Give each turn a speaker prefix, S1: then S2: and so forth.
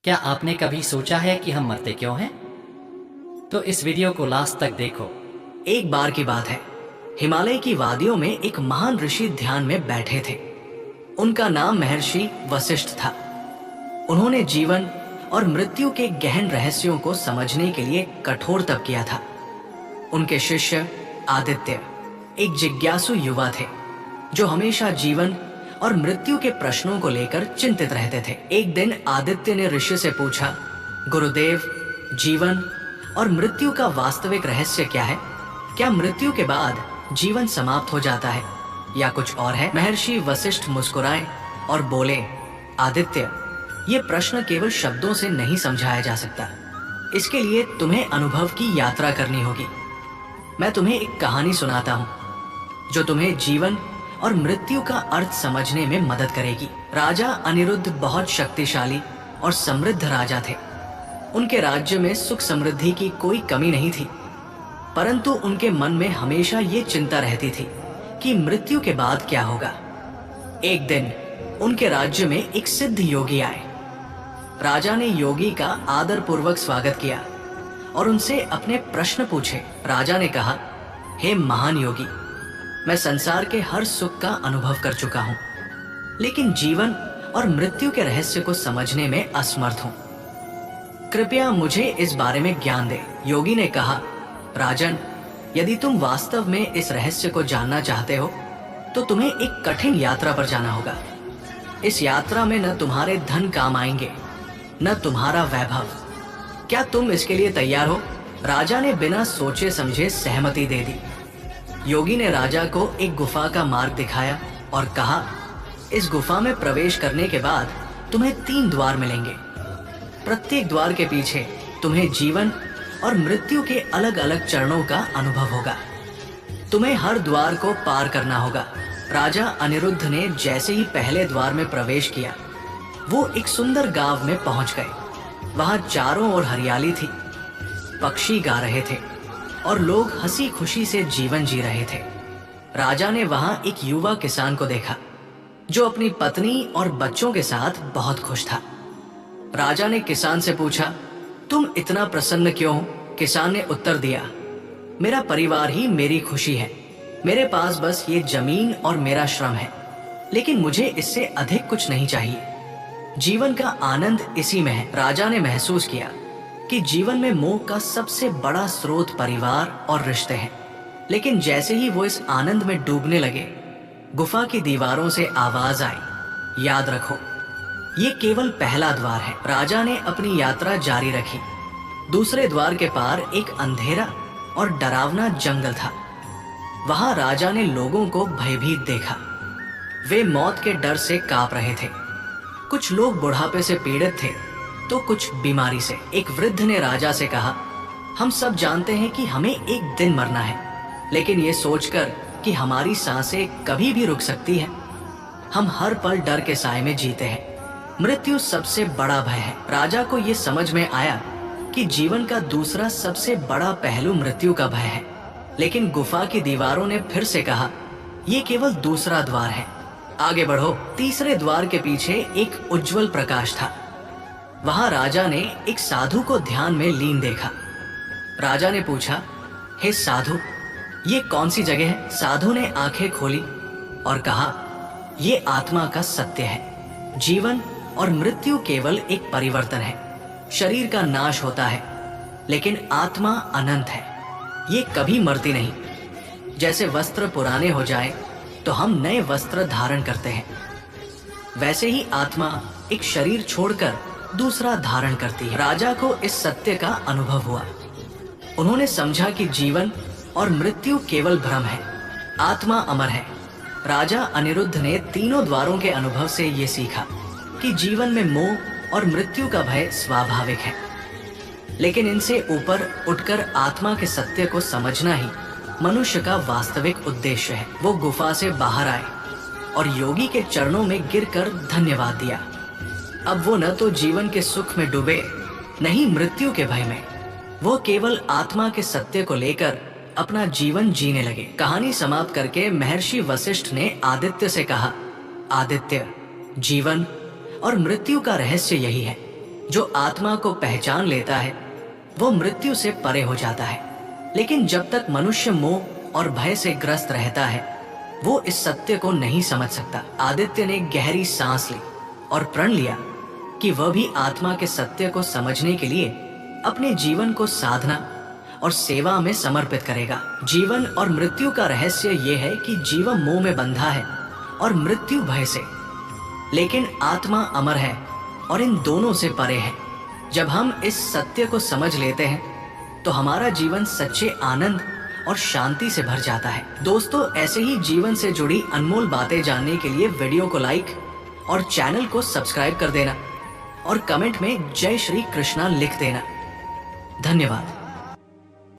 S1: क्या आपने कभी सोचा है कि हम मरते क्यों हैं? तो इस वीडियो को लास्ट तक देखो।
S2: एक बार की बात है, हिमालय की वादियों में एक महान ऋषि ध्यान में बैठे थे। उनका नाम महर्षि वशिष्ठ था। उन्होंने जीवन और मृत्यु के गहन रहस्यों को समझने के लिए कठोर तप किया था। उनके शिष्य आदित्य एक जिज्ञासु युवा थे, जो हमेशा जीवन और मृत्यु के प्रश्नों को लेकर चिंतित रहते थे। एक दिन आदित्य ने ऋषि से पूछा, गुरुदेव, जीवन और मृत्यु का वास्तविक रहस्य क्या है? क्या मृत्यु के बाद जीवन समाप्त हो जाता है या कुछ और है? महर्षि वशिष्ठ मुस्कुराए और बोले, आदित्य, ये प्रश्न केवल शब्दों से नहीं समझाया जा सकता। इसके लिए तुम्हें अनुभव की यात्रा करनी होगी। मैं तुम्हें एक कहानी सुनाता हूँ, जो तुम्हें जीवन और मृत्यु का अर्थ समझने में मदद करेगी। राजा अनिरुद्ध बहुत शक्तिशाली और समृद्ध राजा थे। उनके राज्य में सुख समृद्धि की कोई कमी नहीं थी, परंतु उनके मन में हमेशा ये चिंता रहती थी कि मृत्यु के बाद क्या होगा। एक दिन उनके राज्य में एक सिद्ध योगी आए। राजा ने योगी का आदर पूर्वक स्वागत किया और उनसे अपने प्रश्न पूछे। राजा ने कहा, हे महान योगी, मैं संसार के हर सुख का अनुभव कर चुका हूं, लेकिन जीवन और मृत्यु के रहस्य को समझने में असमर्थ हूं। कृपया मुझे इस बारे में ज्ञान दे। योगी ने कहा, राजन, यदि तुम वास्तव में इस रहस्य को जानना चाहते हो तो तुम्हें एक कठिन यात्रा पर जाना होगा। इस यात्रा में न तुम्हारे धन काम आएंगे, न तुम्हारा वैभव। क्या तुम इसके लिए तैयार हो? राजा ने बिना सोचे समझे सहमति दे दी। योगी ने राजा को एक गुफा का मार्ग दिखाया और कहा, इस गुफा में प्रवेश करने के बाद तुम्हें 3 द्वार मिलेंगे। प्रत्येक द्वार के पीछे तुम्हें जीवन और मृत्यु के अलग अलग चरणों का अनुभव होगा। तुम्हें हर द्वार को पार करना होगा। राजा अनिरुद्ध ने जैसे ही पहले द्वार में प्रवेश किया, वो एक सुंदर गांव में पहुंच गए। वहां चारों ओर हरियाली थी, पक्षी गा रहे थे और लोग हंसी खुशी से जीवन जी रहे थे। राजा ने वहां एक युवा किसान को देखा, जो अपनी पत्नी और बच्चों के साथ बहुत खुश था। राजा ने किसान से पूछा, तुम इतना प्रसन्न क्यों हो? किसान ने उत्तर दिया, मेरा परिवार ही मेरी खुशी है। मेरे पास बस ये जमीन और मेरा श्रम है, लेकिन मुझे इससे अधिक कुछ नहीं चाहिए। जीवन का आनंद इसी में है। राजा ने महसूस किया कि जीवन में मोह का सबसे बड़ा स्रोत परिवार और रिश्ते हैं। लेकिन जैसे ही वो इस आनंद में डूबने लगे, गुफा की दीवारों से आवाज आई, याद रखो, ये केवल पहला द्वार है। राजा ने अपनी यात्रा जारी रखी। दूसरे द्वार के पार एक अंधेरा और डरावना जंगल था। वहां राजा ने लोगों को भयभीत देखा। वे मौत के डर से कांप रहे थे। कुछ लोग बुढ़ापे से पीड़ित थे तो कुछ बीमारी से। एक वृद्ध ने राजा से कहा, हम सब जानते हैं कि हमें एक दिन मरना है, लेकिन ये सोचकर कि हमारी सांसें कभी भी रुक सकती हैं, हम हर पल डर के साए में जीते हैं। मृत्यु सबसे बड़ा भय है। राजा को ये समझ में आया कि जीवन का दूसरा सबसे बड़ा पहलू मृत्यु का भय है। लेकिन गुफा की दीवारों ने फिर से कहा, ये केवल दूसरा द्वार है, आगे बढ़ो। तीसरे द्वार के पीछे एक उज्जवल प्रकाश था। वहां राजा ने एक साधु को ध्यान में लीन देखा। राजा ने पूछा, हे साधु, ये कौन सी जगह है? साधु ने आंखें खोली और कहा, ये आत्मा का सत्य है। जीवन और मृत्यु केवल एक परिवर्तन है। शरीर का नाश होता है, लेकिन आत्मा अनंत है। ये कभी मरती नहीं। जैसे वस्त्र पुराने हो जाए तो हम नए वस्त्र धारण करते हैं, वैसे ही आत्मा एक शरीर छोड़कर दूसरा धारण करती है। राजा को इस सत्य का अनुभव हुआ। उन्होंने समझा कि जीवन और मृत्यु केवल भ्रम है, आत्मा अमर है। राजा अनिरुद्ध ने तीनों द्वारों के अनुभव से ये सीखा कि जीवन में मोह और मृत्यु का भय स्वाभाविक है, लेकिन इनसे ऊपर उठकर आत्मा के सत्य को समझना ही मनुष्य का वास्तविक उद्देश्य है। वो गुफा से बाहर आए और योगी के चरणों में गिरकर धन्यवाद दिया। अब वो न तो जीवन के सुख में डूबे, न ही मृत्यु के भय में। वो केवल आत्मा के सत्य को लेकर अपना जीवन जीने लगे। कहानी समाप्त करके महर्षि वशिष्ठ ने आदित्य से कहा, आदित्य, जीवन और मृत्यु का रहस्य यही है। जो आत्मा को पहचान लेता है वो मृत्यु से परे हो जाता है, लेकिन जब तक मनुष्य मोह और भय से ग्रस्त रहता है वो इस सत्य को नहीं समझ सकता। आदित्य ने गहरी सांस ली और प्रण लिया कि वह भी आत्मा के सत्य को समझने के लिए अपने जीवन को साधना और सेवा में समर्पित करेगा। जीवन और मृत्यु का रहस्य यह है कि जीवन मोह में बंधा है और मृत्यु भय से, लेकिन आत्मा अमर है और इन दोनों से परे है। जब हम इस सत्य को समझ लेते हैं तो हमारा जीवन सच्चे आनंद और शांति से भर जाता है। दोस्तों, ऐसे ही जीवन से जुड़ी अनमोल बातें जानने के लिए वीडियो को लाइक और चैनल को सब्सक्राइब कर देना और कमेंट में जय श्री कृष्णा लिख देना। धन्यवाद।